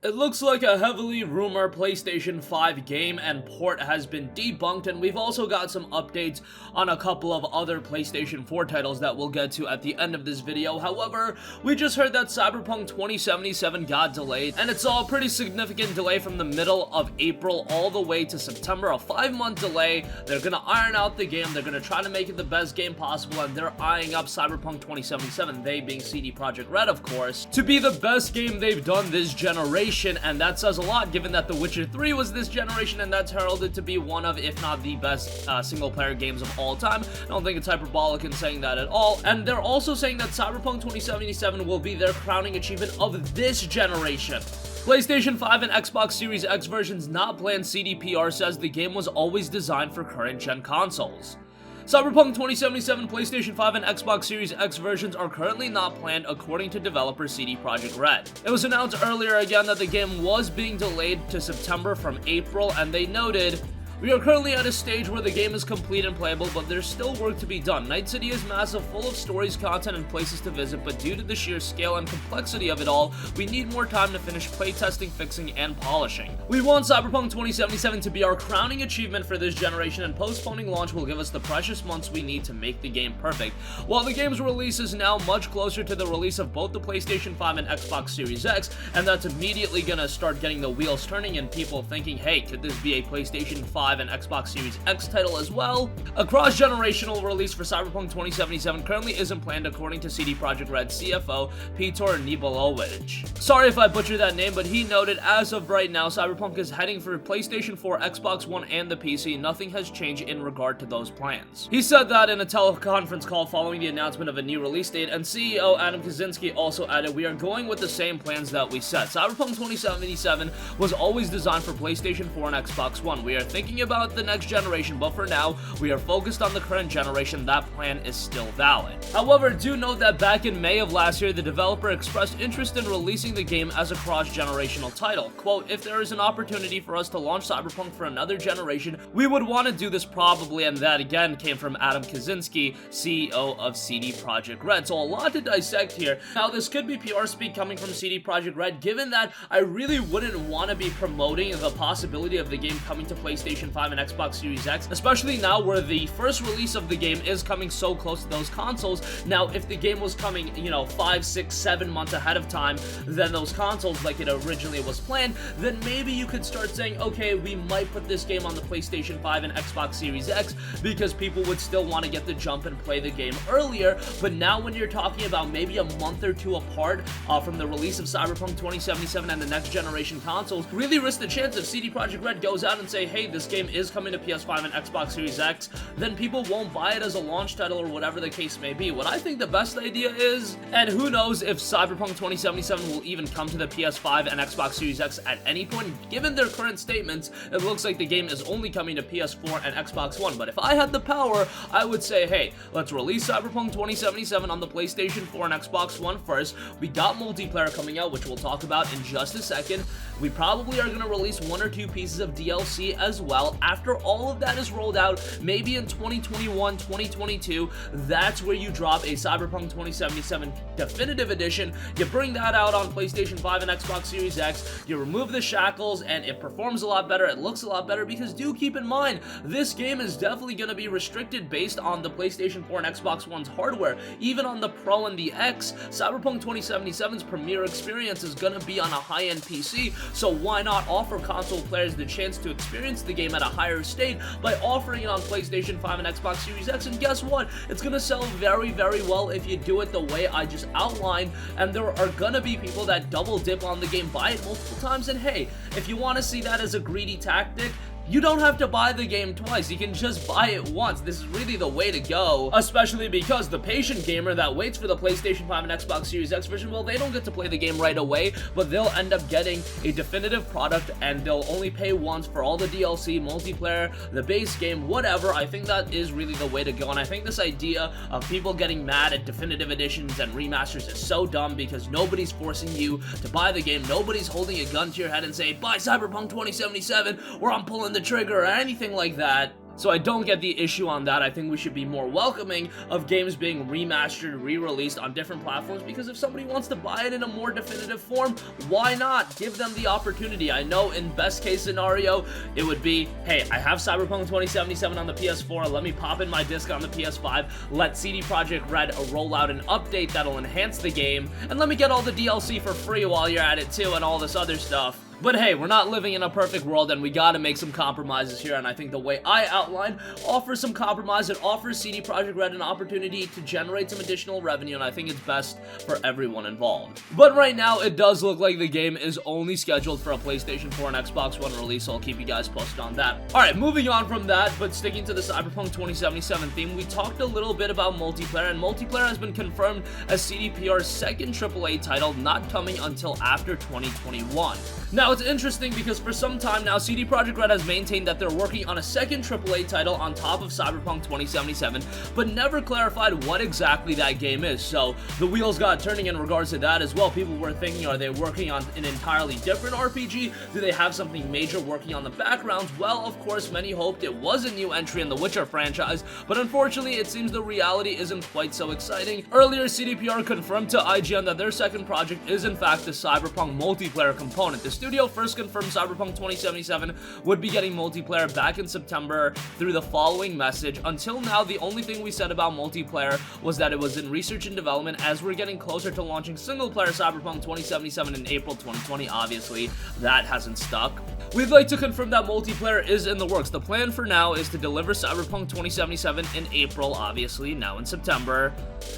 It looks like a heavily rumored PlayStation 5 game and port has been debunked, and we've also got some updates on a couple of other PlayStation 4 titles that we'll get to at the end of this video. However, we just heard that Cyberpunk 2077 got delayed, and it's all a pretty significant delay from the middle of April all the way to September, a 5-month delay. They're gonna iron out the game, they're gonna try to make it the best game possible, and they're eyeing up Cyberpunk 2077, they being CD Projekt Red, of course, to be the best game they've done this generation. And that says a lot given that The Witcher 3 was this generation, and that's heralded to be one of, if not the best single-player games of all time. I don't think it's hyperbolic in saying that at all. And they're also saying that Cyberpunk 2077 will be their crowning achievement of this generation. PlayStation 5 and Xbox Series X versions not planned. CDPR says the game was always designed for current-gen consoles. Cyberpunk 2077 PlayStation 5 and Xbox Series X versions are currently not planned, according to developer CD Projekt Red. It was announced earlier again that the game was being delayed to September from April, and they noted, "We are currently at a stage where the game is complete and playable, but there's still work to be done. Night City is massive, full of stories, content, and places to visit, but due to the sheer scale and complexity of it all, we need more time to finish playtesting, fixing, and polishing. We want Cyberpunk 2077 to be our crowning achievement for this generation, and postponing launch will give us the precious months we need to make the game perfect." While the game's release is now much closer to the release of both the PlayStation 5 and Xbox Series X, and that's immediately gonna start getting the wheels turning and people thinking, hey, could this be a PlayStation 5 and Xbox Series X title as well? A cross-generational release for Cyberpunk 2077 currently isn't planned, according to CD Projekt Red CFO Peter Nibolovic. Sorry if I butchered that name, but he noted, as of right now, Cyberpunk is heading for PlayStation 4, Xbox One, and the PC. Nothing has changed in regard to those plans. He said that in a teleconference call following the announcement of a new release date, and CEO Adam Kaczynski also added, "We are going with the same plans that we set. Cyberpunk 2077 was always designed for PlayStation 4 and Xbox One. We are thinking about the next generation, but for now, we are focused on the current generation. That plan is still valid." However, do note that back in May of last year, the developer expressed interest in releasing the game as a cross-generational title. Quote, "If there is an opportunity for us to launch Cyberpunk for another generation, we would want to do this probably," and that again came from Adam Kaczynski, CEO of CD Projekt Red. So a lot to dissect here. Now, this could be PR speak coming from CD Projekt Red, given that I really wouldn't want to be promoting the possibility of the game coming to PlayStation 5 and Xbox Series X, especially now where the first release of the game is coming so close to those consoles. Now, if the game was coming, 5, 6, 7 months ahead of time than those consoles like it originally was planned, then maybe you could start saying, okay, we might put this game on the PlayStation 5 and Xbox Series X because people would still want to get the jump and play the game earlier. But now when you're talking about maybe a month or two apart from the release of Cyberpunk 2077 and the next generation consoles, really risk the chance if CD Projekt Red goes out and say, hey, this game is coming to PS5 and Xbox Series X, then people won't buy it as a launch title or whatever the case may be. What I think the best idea is, and who knows if Cyberpunk 2077 will even come to the PS5 and Xbox Series X at any point. Given their current statements, it looks like the game is only coming to PS4 and Xbox One, but if I had the power, I would say, hey, let's release Cyberpunk 2077 on the PlayStation 4 and Xbox One first. We got multiplayer coming out, which we'll talk about in just a second. We probably are going to release 1 or 2 pieces of DLC as well. After all of that is rolled out, maybe in 2021, 2022, that's where you drop a Cyberpunk 2077 Definitive Edition. You bring that out on PlayStation 5 and Xbox Series X, you remove the shackles, and it performs a lot better, it looks a lot better, because do keep in mind, this game is definitely going to be restricted based on the PlayStation 4 and Xbox One's hardware. Even on the Pro and the X, Cyberpunk 2077's premiere experience is going to be on a high-end PC, so why not offer console players the chance to experience the game at a higher state by offering it on PlayStation 5 and Xbox Series X? And guess what? It's going to sell very, very well if you do it the way I just outlined, and there are going to be people that double dip on the game, buy it multiple times, and hey, if you want to see that as a greedy tactic, you don't have to buy the game twice, you can just buy it once. This is really the way to go, especially because the patient gamer that waits for the PlayStation 5 and Xbox Series X version, well, they don't get to play the game right away, but they'll end up getting a definitive product, and they'll only pay once for all the DLC, multiplayer, the base game, whatever. I think that is really the way to go, and I think this idea of people getting mad at definitive editions and remasters is so dumb, because nobody's forcing you to buy the game, nobody's holding a gun to your head and saying, buy Cyberpunk 2077, or I'm pulling the trigger, or anything like that. So I don't get the issue on that. I think we should be more welcoming of games being remastered, re-released on different platforms, because if somebody wants to buy it in a more definitive form, why not? Give them the opportunity. I know in best case scenario, it would be, hey, I have Cyberpunk 2077 on the PS4, let me pop in my disc on the PS5, let CD Projekt Red roll out an update that'll enhance the game, and let me get all the DLC for free while you're at it too, and all this other stuff. But hey, we're not living in a perfect world, and we gotta make some compromises here, and I think the way I outlined offers some compromise. It offers CD Projekt Red an opportunity to generate some additional revenue, and I think it's best for everyone involved. But right now, it does look like the game is only scheduled for a PlayStation 4 and Xbox One release, so I'll keep you guys posted on that. Alright, moving on from that, but sticking to the Cyberpunk 2077 theme, we talked a little bit about multiplayer, and multiplayer has been confirmed as CDPR's second AAA title, not coming until after 2021. Now, it's interesting because for some time now, CD Projekt Red has maintained that they're working on a second AAA title on top of Cyberpunk 2077, but never clarified what exactly that game is, so the wheels got turning in regards to that as well. People were thinking, are they working on an entirely different RPG? Do they have something major working on the background? Well, of course, many hoped it was a new entry in the Witcher franchise, but unfortunately, it seems the reality isn't quite so exciting. Earlier, CDPR confirmed to IGN that their second project is in fact the Cyberpunk multiplayer component. The studio first confirmed Cyberpunk 2077 would be getting multiplayer back in September through the following message. Until now, the only thing we said about multiplayer was that it was in research and development. As we're getting closer to launching single-player Cyberpunk 2077 in April 2020, obviously, that hasn't stuck. We'd like to confirm that multiplayer is in the works. The plan for now is to deliver Cyberpunk 2077 in April, obviously, now in September.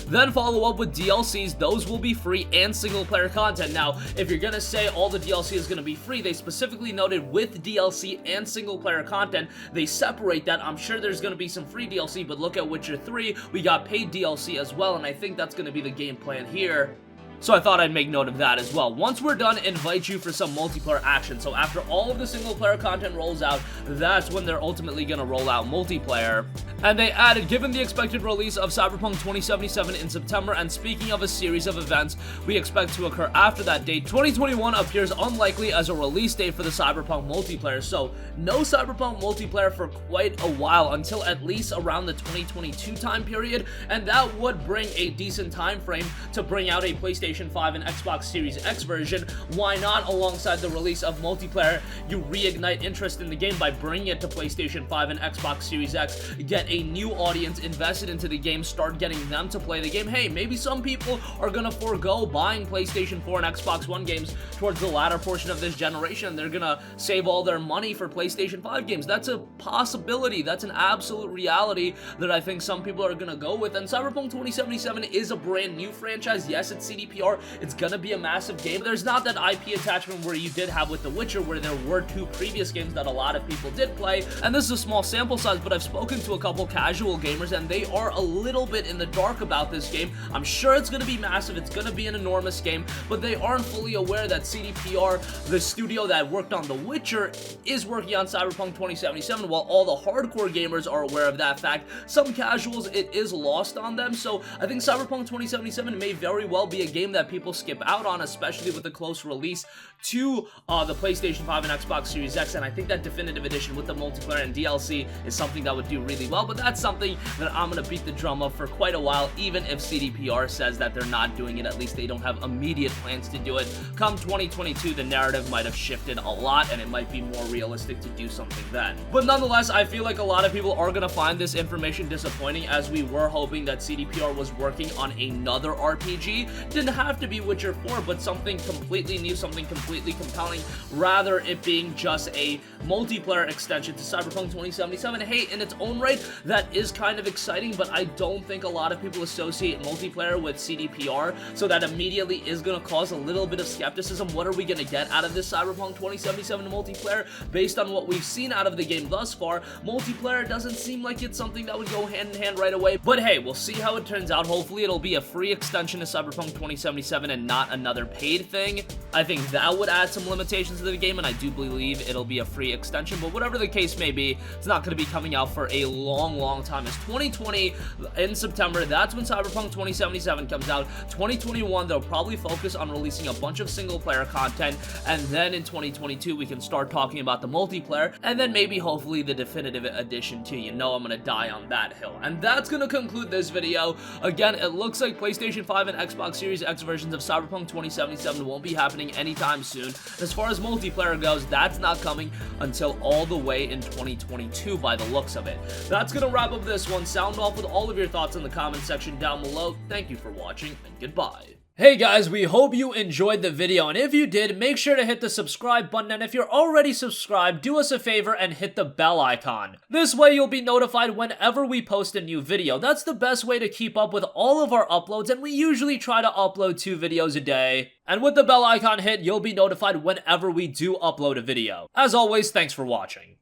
Then follow up with DLCs. Those will be free and single-player content. Now, if you're gonna say all the DLC is gonna be free, they specifically noted with DLC and single-player content, they separate that. I'm sure there's gonna be some free DLC, but look at Witcher 3, we got paid DLC as well, and I think that's gonna be the game plan here. So I thought I'd make note of that as well. Once we're done, invite you for some multiplayer action. So after all of the single player content rolls out, that's when they're ultimately gonna roll out multiplayer. And they added, given the expected release of Cyberpunk 2077 in September, and speaking of a series of events we expect to occur after that date, 2021 appears unlikely as a release date for the Cyberpunk multiplayer. So no Cyberpunk multiplayer for quite a while, until at least around the 2022 time period, and that would bring a decent time frame to bring out a PlayStation 5 and Xbox Series X version. Why not, alongside the release of multiplayer, you reignite interest in the game by bringing it to PlayStation 5 and Xbox Series X, get a new audience invested into the game, start getting them to play the game. Hey, maybe some people are gonna forego buying PlayStation 4 and Xbox One games towards the latter portion of this generation, and they're gonna save all their money for PlayStation 5 games. That's a possibility. That's an absolute reality that I think some people are gonna go with. And Cyberpunk 2077 is a brand new franchise. Yes, it's CDPR. It's gonna be a massive game. There's not that IP attachment where you did have with The Witcher, where there were two previous games that a lot of people did play, and this is a small sample size, but I've spoken to a couple casual gamers, and they are a little bit in the dark about this game. I'm sure it's gonna be massive, it's gonna be an enormous game, but they aren't fully aware that CDPR, the studio that worked on The Witcher, is working on Cyberpunk 2077. While all the hardcore gamers are aware of that fact, some casuals, it is lost on them. So I think Cyberpunk 2077 may very well be a game that people skip out on, especially with the close release to the PlayStation 5 and Xbox Series X, and I think that definitive edition with the multiplayer and DLC is something that would do really well. But that's something that I'm gonna beat the drum of for quite a while, even if CDPR says that they're not doing it. At least they don't have immediate plans to do it. Come 2022, the narrative might have shifted a lot, and it might be more realistic to do something then. But nonetheless, I feel like a lot of people are gonna find this information disappointing, as we were hoping that CDPR was working on another RPG. Didn't have to be Witcher 4, but something completely new, something completely compelling, rather it being just a multiplayer extension to Cyberpunk 2077. Hey, in its own right, that is kind of exciting, but I don't think a lot of people associate multiplayer with CDPR, so that immediately is going to cause a little bit of skepticism. What are we going to get out of this Cyberpunk 2077 multiplayer? Based on what we've seen out of the game thus far, multiplayer doesn't seem like it's something that would go hand in hand right away, but hey, we'll see how it turns out. Hopefully it'll be a free extension to Cyberpunk 2077 2077 and not another paid thing. I think that would add some limitations to the game, and I do believe it'll be a free extension, but whatever the case may be, it's not going to be coming out for a long time. It's 2020 in September. That's when Cyberpunk 2077 comes out. 2021, they'll probably focus on releasing a bunch of single-player content, and then in 2022, we can start talking about the multiplayer, and then maybe hopefully the definitive edition too. You know I'm gonna die on that hill. And that's gonna conclude this video. Again, it looks like PlayStation 5 and Xbox Series X versions of Cyberpunk 2077 won't be happening anytime soon. As far as multiplayer goes, that's not coming until all the way in 2022 by the looks of it. That's gonna wrap up this one. Sound off with all of your thoughts in the comment section down below. Thank you for watching, and goodbye. Hey guys, we hope you enjoyed the video, and if you did, make sure to hit the subscribe button, and if you're already subscribed, do us a favor and hit the bell icon. This way you'll be notified whenever we post a new video. That's the best way to keep up with all of our uploads, and we usually try to upload 2 videos a day. And with the bell icon hit, you'll be notified whenever we do upload a video. As always, thanks for watching.